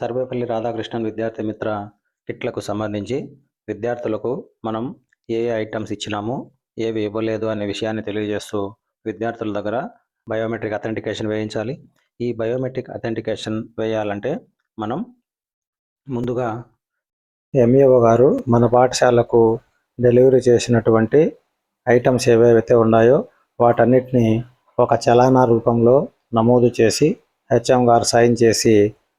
సర్వేపల్లి రాధాకృష్ణన్ విద్యార్థి మిత్ర కిట్లకు సంబంధించి విద్యార్థులకు మనం ఏ ఐటమ్స్ ఇచ్చినాము, ఏవి ఇవ్వలేదు అనే విషయాన్ని తెలియజేస్తూ విద్యార్థుల దగ్గర బయోమెట్రిక్ అథెంటికేషన్ వేయించాలి. ఈ బయోమెట్రిక్ అథెంటికేషన్ వేయాలంటే మనం ముందుగా ఎంఈఓ గారు మన పాఠశాలకు డెలివరీ చేసినటువంటి ఐటమ్స్ ఏవేవైతే ఉన్నాయో వాటన్నిటిని ఒక చలానా రూపంలో నమోదు చేసి హెచ్ఎం గారు సైన్ చేసి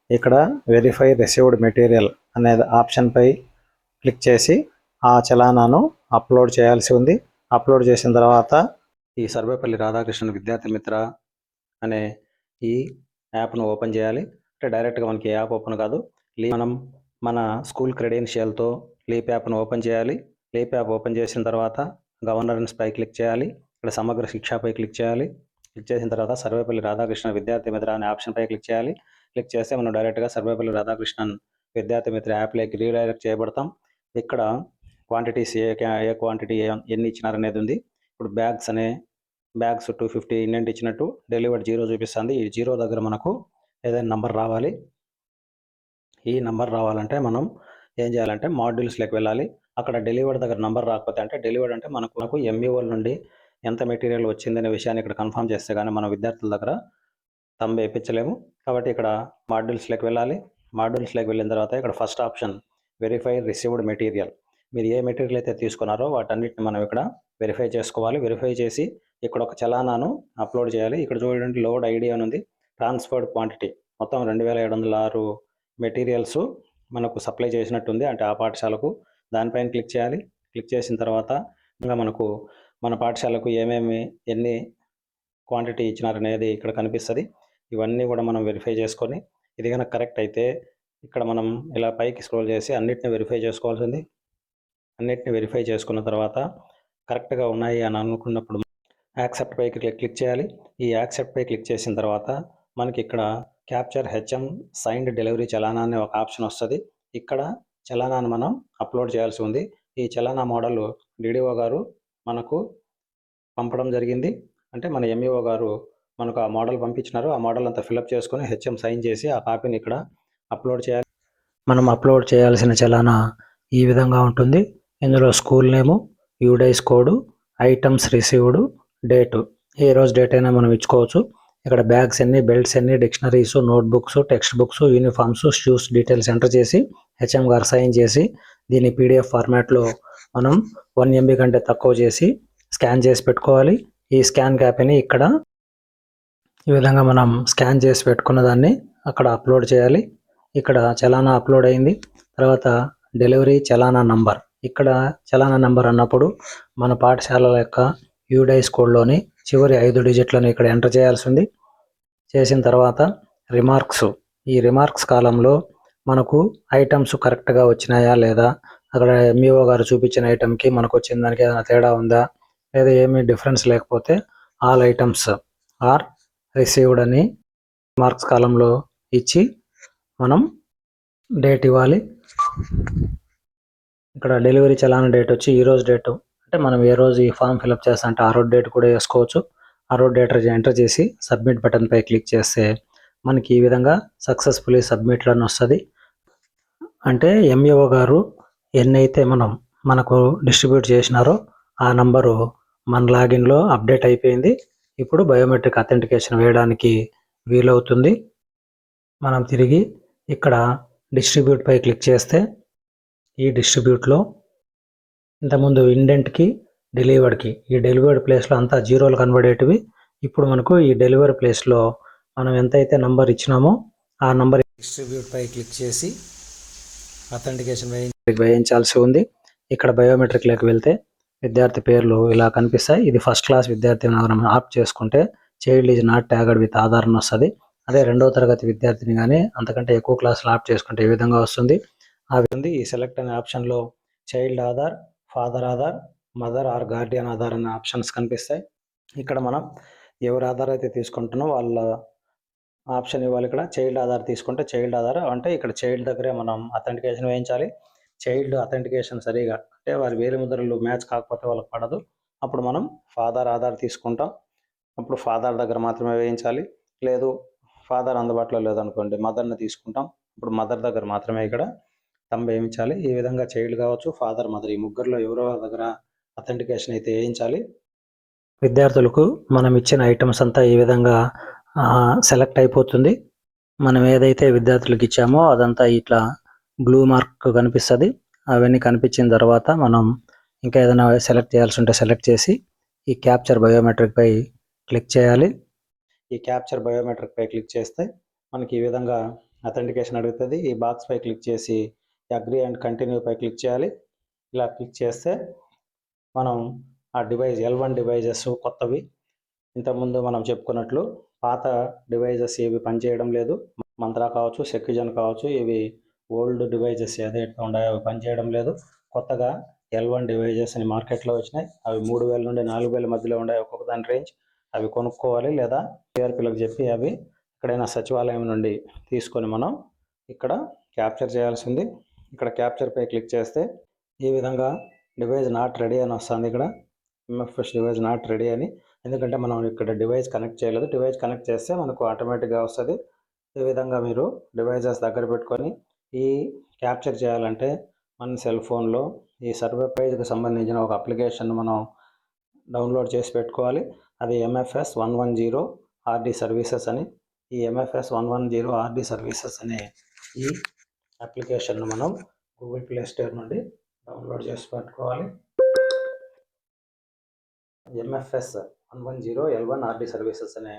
ఇక్కడ వెరిఫై రిసీవ్డ్ మెటీరియల్ అనే ఆప్షన్పై క్లిక్ చేసి ఆ చలానాను అప్లోడ్ చేయాల్సి ఉంది. అప్లోడ్ చేసిన తర్వాత ఈ సర్వేపల్లి రాధాకృష్ణన్ విద్యార్థి మిత్ర అనే ఈ యాప్ను ఓపెన్ చేయాలి. అంటే డైరెక్ట్గా మనకి యాప్ ఓపెన్ కాదు, మనం మన స్కూల్ క్రెడెన్షియల్తో లీప్ యాప్ను ఓపెన్ చేయాలి. లీప్ యాప్ ఓపెన్ చేసిన తర్వాత గవర్నరెన్స్పై క్లిక్ చేయాలి. ఇక్కడ సమగ్ర శిక్షపై క్లిక్ చేయాలి. క్లిక్ చేసిన తర్వాత సర్వేపల్లి రాధాకృష్ణ విద్యార్థి మిత్ర అనే ఆప్షన్పై క్లిక్ చేయాలి. క్లిక్ చేస్తే మనం డైరెక్ట్గా సర్వేపల్లి రాధాకృష్ణన్ విద్యార్థి మిత్ర యాప్లోకి రీడైరెక్ట్ చేయబడతాం. ఇక్కడ క్వాంటిటీస్ ఏ క్వాంటిటీ ఎన్ని ఇచ్చినారనేది ఉంది. ఇప్పుడు బ్యాగ్స్ 250 ఇండెంట్ ఇచ్చినట్టు డెలివర్డ్ 0 చూపిస్తుంది. ఈ 0 దగ్గర మనకు ఏదైనా నంబర్ రావాలి. ఈ నంబర్ రావాలంటే మనం ఏం చేయాలంటే మాడ్యూల్స్లోకి వెళ్ళాలి. అక్కడ డెలివర్డ్ దగ్గర నంబర్ రాకపోతే, అంటే డెలివర్డ్ అంటే మనకు ఎంఈఓ నుండి ఎంత మెటీరియల్ వచ్చిందనే విషయాన్ని ఇక్కడ కన్ఫర్మ్ చేస్తే కానీ మన విద్యార్థుల దగ్గర తంబు వేయించలేము. కాబట్టి ఇక్కడ మాడ్యూల్స్లోకి వెళ్ళాలి. మాడ్యూల్స్లోకి వెళ్ళిన తర్వాత ఇక్కడ first option verify received material. మీరు ఏ మెటీరియల్ అయితే తీసుకున్నారో వాటన్నిటిని మనం ఇక్కడ వెరిఫై చేసుకోవాలి. వెరిఫై చేసి ఇక్కడ ఒక చలానాను అప్లోడ్ చేయాలి. ఇక్కడ చూడండి, లోడ్ ఐడి అని ఉంది. ట్రాన్స్ఫర్డ్ క్వాంటిటీ మొత్తం 2706 మెటీరియల్స్ మనకు సప్లై చేసినట్టుంది, అంటే ఆ పాఠశాలకు. దానిపైన క్లిక్ చేయాలి. క్లిక్ చేసిన తర్వాత ఇంకా మనకు మన పాఠశాలకు ఎన్ని క్వాంటిటీ ఇచ్చినారనేది ఇక్కడ కనిపిస్తుంది. ఇవన్నీ కూడా మనం వెరిఫై చేసుకొని ఇది కనుక కరెక్ట్ అయితే ఇక్కడ మనం ఇలా పైకి స్క్రోల్ చేసి అన్నిటిని వెరిఫై చేసుకోవాల్సింది. అన్నిటిని వెరిఫై చేసుకున్న తర్వాత కరెక్ట్గా ఉన్నాయి అని అనుకున్నప్పుడు యాక్సెప్ట్ పైకి క్లిక్ చేయాలి. ఈ యాక్సెప్ట్ పై క్లిక్ చేసిన తర్వాత మనకి ఇక్కడ క్యాప్చర్ హెచ్ఎం సైన్డ్ డెలివరీ చలానా అనే ఒక ఆప్షన్ వస్తుంది. ఇక్కడ చలానాను మనం అప్లోడ్ చేయాల్సి ఉంది. ఈ చలానా మోడల్ డిడిఓ గారు మనకు పంపడం జరిగింది. అంటే మన ఎంఈఓ గారు మనకు ఆ మోడల్ పంపించినారు. ఆ మోడల్ అంతా ఫిలప్ చేసుకొని హెచ్ఎం సైన్ చేసి ఆ కాపీని ఇక్కడ అప్లోడ్ చేయాలి. మనం అప్లోడ్ చేయాల్సిన చలానా ఈ విధంగా ఉంటుంది. ఇందులో school name, UDISE code, items received, date, ఏ రోజు డేట్ అయినా మనం ఇచ్చుకోవచ్చు. ఇక్కడ బ్యాగ్స్ ఎన్ని, బెల్ట్స్ ఎన్ని, dictionaries, notebooks, text books, uniforms, shoes details enter చేసి హెచ్ఎం గారు సైన్ చేసి దీన్ని పీడిఎఫ్ ఫార్మాట్లో మనం 1 MB కంటే తక్కువ చేసి స్కాన్ చేసి పెట్టుకోవాలి. ఈ స్కాన్ కాపీని ఇక్కడ ఈ విధంగా మనం స్కాన్ చేసి పెట్టుకున్న దాన్ని అక్కడ అప్లోడ్ చేయాలి. ఇక్కడ చలానా అప్లోడ్ అయింది. తర్వాత డెలివరీ చలానా నంబర్, ఇక్కడ చలానా నంబర్ అన్నప్పుడు మన పాఠశాల యొక్క యూడైస్ కోడ్లోని చివరి 5 డిజిట్లను ఇక్కడ ఎంటర్ చేయాల్సి ఉంది. చేసిన తర్వాత రిమార్క్స్, ఈ రిమార్క్స్ కాలంలో మనకు ఐటమ్స్ కరెక్ట్గా వచ్చినాయా లేదా, అక్కడ ఎంఈఓ గారు చూపించిన ఐటమ్కి మనకు వచ్చిన దానికి ఏదైనా తేడా ఉందా, లేదా ఏమీ డిఫరెన్స్ లేకపోతే ఆల్ ఐటమ్స్ ఆర్ రిసీవ్డ్ అని మార్క్స్ కాలంలో ఇచ్చి మనం డేట్ ఇవ్వాలి. ఇక్కడ డెలివరీ చలానా డేట్ వచ్చి ఈరోజు డేటు, అంటే మనం ఏ రోజు ఈ ఫామ్ ఫిలప్ చేస్తా అంటే ఆ రోజు డేట్ కూడా వేసుకోవచ్చు. ఆ రోజు డేట్ ఎంటర్ చేసి సబ్మిట్ బటన్ పై క్లిక్ చేస్తే మనకి ఈ విధంగా సక్సెస్ఫుల్లీ సబ్మిట్ అని వస్తుంది. అంటే ఎంఈఓ గారు ఎన్నైతే మనకు డిస్ట్రిబ్యూట్ చేసినారో ఆ నంబరు మన లాగిన్లో అప్డేట్ అయిపోయింది. ఇప్పుడు బయోమెట్రిక్ అథెంటికేషన్ వేయడానికి వీలవుతుంది. మనం తిరిగి ఇక్కడ డిస్ట్రిబ్యూట్ పై క్లిక్ చేస్తే ఈ డిస్ట్రిబ్యూట్లో ఇంతకుముందు ఇండెంట్కి, డెలివర్డ్కి, ఈ డెలివర్డ్ ప్లేస్లో అంతా 0లు కన్వర్ట్ అయ్యేటివి. ఇప్పుడు మనకు ఈ డెలివరీ ప్లేస్లో మనం ఎంతైతే నంబర్ ఇచ్చినామో ఆ నంబర్ డిస్ట్రిబ్యూట్ పై క్లిక్ చేసి అథెంటికేషన్ వేయించాల్సి ఉంది. ఇక్కడ బయోమెట్రిక్లోకి వెళ్తే విద్యార్థి పేర్లు ఇలా కనిపిస్తాయి. ఇది ఫస్ట్ క్లాస్ విద్యార్థి మనం ఆప్ చేసుకుంటే child is not tagged with Aadhaar అని వస్తుంది. అదే 2వ తరగతి విద్యార్థిని కానీ అంతకంటే ఎక్కువ క్లాసులు ఆప్ చేసుకుంటే ఈ విధంగా వస్తుంది. ఈ సెలెక్ట్ అనే ఆప్షన్లో child Aadhaar, father Aadhaar, mother are Guardian Aadhaar అనే ఆప్షన్స్ కనిపిస్తాయి. ఇక్కడ మనం ఎవరి ఆధార్ అయితే తీసుకుంటున్నామో వాళ్ళ ఆప్షన్ ఇవ్వాలి. ఇక్కడ చైల్డ్ ఆధార్ తీసుకుంటే చైల్డ్ ఆధార్ అంటే ఇక్కడ చైల్డ్ దగ్గరే మనం అథెంటికేషన్ వేయించాలి. చైల్డ్ అథెంటికేషన్ సరిగా అంటే వారి వేలి ముద్రలు మ్యాచ్ కాకపోతే వాళ్ళకి పడదు. అప్పుడు మనం ఫాదర్ ఆధార్ తీసుకుంటాం. అప్పుడు ఫాదర్ దగ్గర మాత్రమే వేయించాలి. లేదు ఫాదర్ అందుబాటులో లేదనుకోండి, మదర్ని తీసుకుంటాం. ఇప్పుడు మదర్ దగ్గర మాత్రమే ఇక్కడ థంబ్ వేయించాలి. ఈ విధంగా చైల్డ్ కావచ్చు, ఫాదర్, మదర్ ఈ ముగ్గురులో ఎవరో దగ్గర అథెంటికేషన్ అయితే వేయించాలి. విద్యార్థులకు మనం ఇచ్చిన ఐటమ్స్ అంతా ఈ విధంగా సెలెక్ట్ అయిపోతుంది. మనం ఏదైతే విద్యార్థులకు ఇచ్చామో అదంతా ఇట్లా బ్లూ మార్క్ కనిపిస్తుంది. అవన్నీ కనిపించిన తర్వాత మనం ఇంకా ఏదైనా సెలెక్ట్ చేయాల్సి ఉంటే సెలెక్ట్ చేసి ఈ క్యాప్చర్ బయోమెట్రిక్ పై క్లిక్ చేయాలి. ఈ క్యాప్చర్ బయోమెట్రిక్ పై క్లిక్ చేస్తే మనకి ఈ విధంగా అథెంటికేషన్ అడుగుతుంది. ఈ బాక్స్ పై క్లిక్ చేసి అగ్రీ అండ్ కంటిన్యూ పై క్లిక్ చేయాలి. ఇలా క్లిక్ చేస్తే మనం ఆ డివైస్ L1 డివైజెస్ కొత్తవి, ఇంతకుముందు మనం చెప్పుకున్నట్లు పాత డివైజెస్ ఏవి పనిచేయడం లేదు. మంత్రా కావచ్చు, సెక్యుజన్ కావచ్చు, ఇవి ఓల్డ్ డివైజెస్ ఏదైతే ఉన్నాయో అవి పనిచేయడం లేదు. కొత్తగా L1 డివైజెస్ అని మార్కెట్లో వచ్చినాయి. అవి 3000 నుండి 4000 మధ్యలో ఉన్నాయి ఒక్కొక్క దాని రేంజ్. అవి కొనుక్కోవాలి, లేదా సిఆర్పీలకు చెప్పి అవి ఎక్కడైనా సచివాలయం నుండి తీసుకొని మనం ఇక్కడ క్యాప్చర్ చేయాల్సింది. ఇక్కడ క్యాప్చర్ పై క్లిక్ చేస్తే ఈ విధంగా డివైస్ నాట్ రెడీ అని వస్తుంది. ఇక్కడ MFS డివైస్ నాట్ రెడీ అని, ఎందుకంటే మనం ఇక్కడ డివైస్ కనెక్ట్ చేయలేదు. డివైస్ కనెక్ట్ చేస్తే మనకు ఆటోమేటిక్గా వస్తుంది. ఈ విధంగా మీరు డివైజెస్ దగ్గర పెట్టుకొని ఈ క్యాప్చర్ చేయాలంటే మన సెల్ ఫోన్లో ఈ సర్వేపైజ్కి సంబంధించిన ఒక అప్లికేషన్ మనం డౌన్లోడ్ చేసి పెట్టుకోవాలి. అది MFS 110 RD సర్వీసెస్ అని. ఈ MFS 110 RD సర్వీసెస్ అనే ఈ అప్లికేషన్ను మనం గూగుల్ ప్లే స్టోర్ నుండి డౌన్లోడ్ చేసి పెట్టుకోవాలి. MFS 110 L1 RD సర్వీసెస్ అనే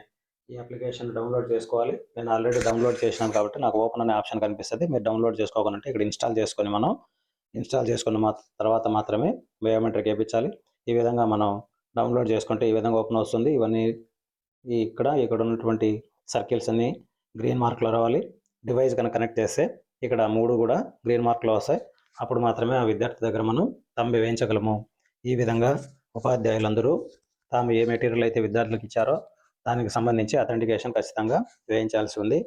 ఈ అప్లికేషన్ డౌన్లోడ్ చేసుకోవాలి. నేను ఆల్రెడీ డౌన్లోడ్ చేసినాను కాబట్టి నాకు ఓపెన్ అనే ఆప్షన్ కనిపిస్తుంది. మీరు డౌన్లోడ్ చేసుకోవాలంటే ఇక్కడ ఇన్స్టాల్ చేసుకుని తర్వాత మాత్రమే బయోమెట్రిక్ వేయించాలి. ఈ విధంగా మనం డౌన్లోడ్ చేసుకుంటే ఈ విధంగా ఓపెన్ వస్తుంది. ఇవన్నీ ఇక్కడ ఉన్నటువంటి సర్కిల్స్ అన్నీ గ్రీన్ మార్క్లో రావాలి. డివైస్ కనుక కనెక్ట్ చేస్తే ఇక్కడ 3 కూడా గ్రీన్ మార్క్లో వస్తాయి. అప్పుడు మాత్రమే ఆ విద్యార్థి దగ్గర మనం థంబ్ వేయించగలము. ఈ విధంగా ఉపాధ్యాయులందరూ తాము ఏ మెటీరియల్ అయితే విద్యార్థులకు ఇచ్చారో దానికి సంబంధించి అథెంటికేషన్ ఖచ్చితంగా వేయించాల్సి ఉంది.